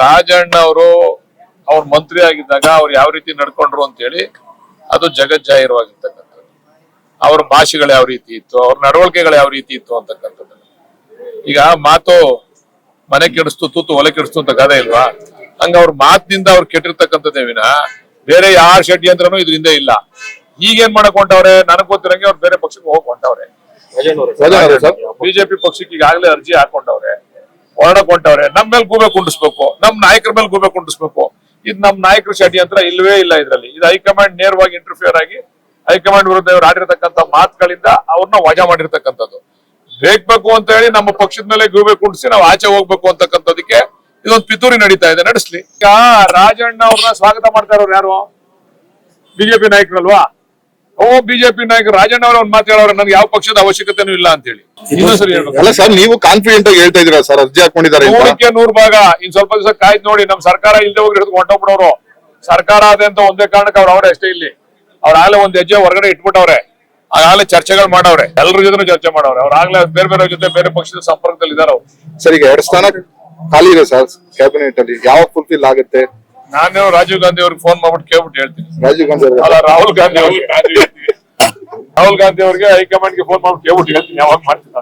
ರಾಜಣ್ಣ ಅವರು ಅವ್ರ ಮಂತ್ರಿ ಆಗಿದ್ದಾಗ ಅವ್ರು ಯಾವ ರೀತಿ ನಡ್ಕೊಂಡ್ರು ಅಂತ ಹೇಳಿ ಅದು ಜಗಜ್ಜಾಹಿರವಾಗಿರ್ತಕ್ಕಂಥದ್ದು. ಅವ್ರ ಭಾಷೆಗಳು ಯಾವ ರೀತಿ ಇತ್ತು, ಅವ್ರ ನಡವಳಿಕೆಗಳು ಯಾವ ರೀತಿ ಇತ್ತು ಅಂತಕ್ಕಂಥದ್ದು. ಈಗ ಮಾತು ಮನೆ ಕೆಡಿಸ್ತು ತೂತು ಒಲೆ ಕೆಡಿಸ್ತು ಅಂತ ಗಾದೆ ಇಲ್ವಾ? ಹಂಗ ಅವ್ರ ಮಾತಿನಿಂದ ಅವ್ರು ಕೆಟ್ಟಿರ್ತಕ್ಕಂಥದ್ದೇ ವಿನ ಬೇರೆ ಯಾರ ಷಡ್ಯಂತ್ರನೂ ಇದರಿಂದ ಇಲ್ಲ. ಈಗೇನ್ ಮಾಡಕ್ ಹೊಂಟವ್ರೆ ನನಗ್ ಗೊತ್ತಿರಂಗೆ ಅವ್ರು ಬೇರೆ ಪಕ್ಷಕ್ಕೆ ಹೋಗಕ್ ಹೊಂಟವ್ರೆ. ಬಿಜೆಪಿ ಪಕ್ಷಕ್ಕೆ ಈಗಾಗಲೇ ಅರ್ಜಿ ಹಾಕೊಂಡವ್ರೆ, ಹೊರಡಕ್ ಹೊಂಟವ್ರೆ. ನಮ್ ಮೇಲೆ ಗೂಬೆ ಕುಂಡಿಸ್ಬೇಕು, ನಮ್ ನಾಯಕರ ಮೇಲೆ ಗೂಬೆ ಕುಂಡಿಸ್ಬೇಕು. ಇದು ನಮ್ ನಾಯಕರ ಷಡ್ಯಂತ್ರ ಇಲ್ವೇ ಇಲ್ಲ ಇದ್ರಲ್ಲಿ. ಇದು ಹೈಕಮಾಂಡ್ ನೇರವಾಗಿ ಇಂಟರ್ಫಿಯರ್ ಆಗಿ ಹೈಕಮಾಂಡ್ ವಿರುದ್ಧ ಇವ್ರು ಆಡಿರ್ತಕ್ಕಂಥ ಮಾತುಗಳಿಂದ ಅವ್ರನ್ನ ವಜಾ ಮಾಡಿರ್ತಕ್ಕಂಥದ್ದು. ಬೇಕು ಅಂತ ಹೇಳಿ ನಮ್ಮ ಪಕ್ಷದ ಮೇಲೆ ಗೂಬೆ ಕುಂಡಿಸಿ ನಾವು ಆಚೆ ಹೋಗ್ಬೇಕು ಅಂತಕ್ಕಂಥದಕ್ಕೆ ಇದೊಂದು ಪಿತೂರಿ ನಡೀತಾ ಇದೆ. ನಡೆಸ್ಲಿ. ಈಗ ರಾಜಣ್ಣ ಅವ್ರನ್ನ ಸ್ವಾಗತ ಮಾಡ್ತಾ ಇರೋರು ಯಾರು? ಬಿಜೆಪಿ ನಾಯಕರಲ್ವಾ? ಬಿಜೆಪಿ ನಾಯಕರು ರಾಜಣ್ಣ ಅವ್ರ ಒಂದು ಮಾತು ಹೇಳೋರು ನನಗೆ ಯಾವ ಪಕ್ಷದ ಅವಶ್ಯಕತೆನೂ ಇಲ್ಲ ಅಂತ ಹೇಳಿ. ಅಲ್ಲ ಸರ್, ನೀವು ಕಾನ್ಫಿಡೆಂಟ್ ಆಗಿ ಹೇಳ್ತಾ ಇದೀರಾ ಸರ್, ಅರ್ಜಿ ಹಾಕೊಂಡಿದ್ದಾರೆ. 100% ಭಾಗ. ಇನ್ ಸ್ವಲ್ಪ ದಿವಸ ಕಾಯ್ದು ನೋಡಿ, ನಮ್ ಸರ್ಕಾರ ಇಲ್ಲದೆ ಹೋಗಿ ಹಿಡಿದು ಹೊಂಟೋಗ್ಬಿಡೋರು. ಸರ್ಕಾರ ಅದೇ ಅಂತ ಒಂದೇ ಕಾರಣಕ್ಕೆ ಅವ್ರು ಅವರೇ ಅಷ್ಟೇ. ಇಲ್ಲಿ ಅವ್ರಾಗಲೇ ಒಂದ್ ಹೆಜ್ಜೆ ಹೊರಗಡೆ ಇಟ್ಬಿಟ್ಟವ್ರೆ. ಆಗಲೇ ಚರ್ಚೆಗಳು ಮಾಡವ್ರೆ, ಎಲ್ಲರ ಜೊತೆ ಚರ್ಚೆ ಮಾಡವ್ರೆ. ಅವ್ರಾಗ್ಲೇ ಬೇರೆ ಬೇರೆ ಜೊತೆ ಬೇರೆ ಪಕ್ಷದ ಸಂಪರ್ಕದಲ್ಲಿ ಇದಾರೆ. ಸರ್, ಈಗ 2 ಸ್ಥಾನ ಖಾಲಿ ಇದೆ ಸರ್ ಕ್ಯಾಬಿನೆಟ್ ಅಲ್ಲಿ, ಯಾವ ಫುಲ್ಫಿಲ್ ಆಗುತ್ತೆ? ನಾನು ರಾಜೀವ್ ಗಾಂಧಿ ಅವ್ರಿಗೆ ಫೋನ್ ಮಾಡ್ಬಿಟ್ಟು ಕೇಳ್ಬಿಟ್ಟು ಹೇಳ್ತೀನಿ. ರಾಜೀವ್ ಗಾಂಧಿ ಅಲ್ಲ, ರಾಹುಲ್ ಗಾಂಧಿ ಅವ್ರಿಗೆ ಹೈಕಮಾಂಡ್ ಗೆ ಫೋನ್ ಮಾಡ್ಬಿಟ್ಟು ಕೇಳ್ಬಿಟ್ಟು ಹೇಳ್ತೀನಿ ಯಾವಾಗ ಮಾಡ್ತೀನಿ.